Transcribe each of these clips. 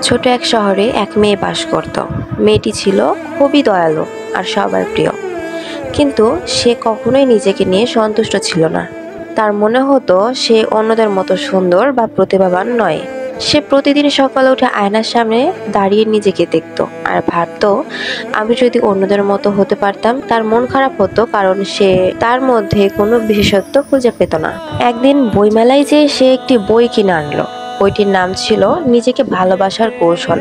ছোট এক শহরে এক মেয়ে বাস করত। মেয়েটি ছিল খুবই দয়ালু আর সবার প্রিয়, কিন্তু সে কখনোই নিজেকে নিয়ে সন্তুষ্ট ছিল না। তার মনে হতো সে অন্যদের মতো সুন্দর বা প্রতিভাবান নয়। সে প্রতিদিন সকালে উঠে আয়নার সামনে দাঁড়িয়ে নিজেকে দেখতো আর ভাবতো, আমি যদি অন্যদের মতো হতে পারতাম। তার মন খারাপ হতো কারণ সে তার মধ্যে কোনো বিশেষত্ব খুঁজে পেত না। একদিন বইমেলায় যেয়ে সে একটি বই কিনে আনলো। বইটির নাম ছিল নিজেকে ভালোবাসার কৌশল।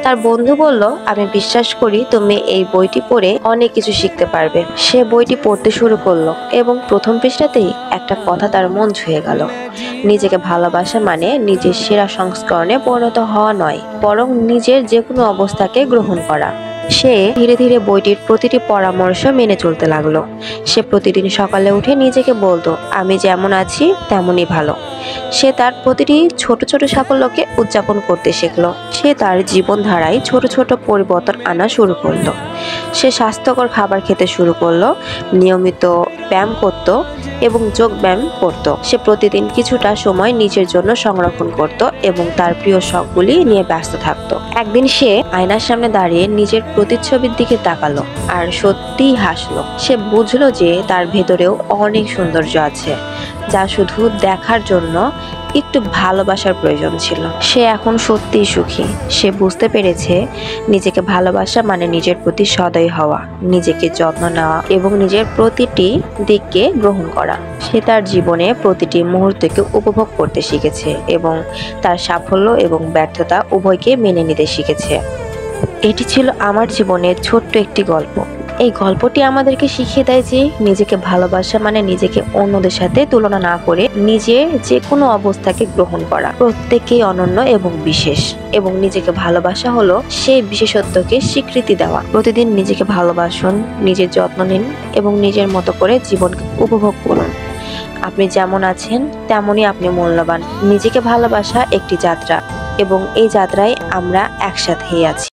তার বন্ধু বলল, আমি বিশ্বাস করি তুমি এই বইটি পড়ে অনেক কিছু শিখতে পারবে। সে বইটি পড়তে শুরু করলো এবং প্রথম পৃষ্ঠাতেই একটা কথা তার মন ছুঁয়ে গেল। নিজেকে ভালোবাসা মানে নিজের সেরা সংস্করণে পরিণত হওয়া নয়, বরং নিজের যে কোনো অবস্থাকে গ্রহণ করা। সে ধীরে ধীরে বইটির প্রতিটি পরামর্শ মেনে চলতে লাগলো। সে প্রতিদিন সকালে উঠে নিজেকে বলতো, আমি যেমন আছি তেমনই ভালো। সে তার প্রতিটি ছোট ছোট সাফল্যকে উদযাপন করতে শিখলো। সে তার জীবনধারায় ছোট ছোট পরিবর্তন আনা শুরু করলো। সে স্বাস্থ্যকর খাবার খেতে শুরু করলো, নিয়মিত ব্যায়াম করত এবং যোগ ব্যায়াম করত। সে প্রতিদিন কিছুটা সময় নিজের জন্য সংরক্ষণ করত এবং তার প্রিয় শখগুলি নিয়ে ব্যস্ত থাকতো। একদিন সে আয়নার সামনে দাঁড়িয়ে নিজের প্রতিচ্ছবির দিকে তাকালো আর সত্যিই হাসলো। সে বুঝলো যে তার ভেতরেও অনেক সৌন্দর্য আছে, যা শুধু দেখার জন্য একটু ভালোবাসার প্রয়োজন ছিল। সে এখন সত্যিই সুখী। সে বুঝতে পেরেছে নিজেকে ভালোবাসা মানে নিজের প্রতি সদয় হওয়া, নিজেকে যত্ন নেওয়া এবং নিজের প্রতিটি দিককে গ্রহণ করা। সে তার জীবনে প্রতিটি মুহূর্তকে উপভোগ করতে শিখেছে এবং তার সাফল্য এবং ব্যর্থতা উভয়কে মেনে নিতে শিখেছে। এটি ছিল আমার জীবনের ছোট্ট একটি গল্প। এই গল্পটি আমাদেরকে শিখিয়ে দেয় যে নিজেকে ভালোবাসা মানে নিজেকে অন্যদের সাথে তুলনা না করে নিজের যে কোনো অবস্থাকে গ্রহণ করা। প্রত্যেকেই অনন্য এবং বিশেষ, এবং নিজেকে ভালোবাসা হলো সেই বিশেষত্বকে স্বীকৃতি দেওয়া। প্রতিদিন নিজেকে ভালোবাসুন, নিজের যত্ন নিন এবং নিজের মতো করে জীবনকে উপভোগ করুন। আপনি যেমন আছেন তেমনই আপনি মূল্যবান। নিজেকে ভালোবাসা একটি যাত্রা এবং এই যাত্রায় আমরা একসাথেই আছি।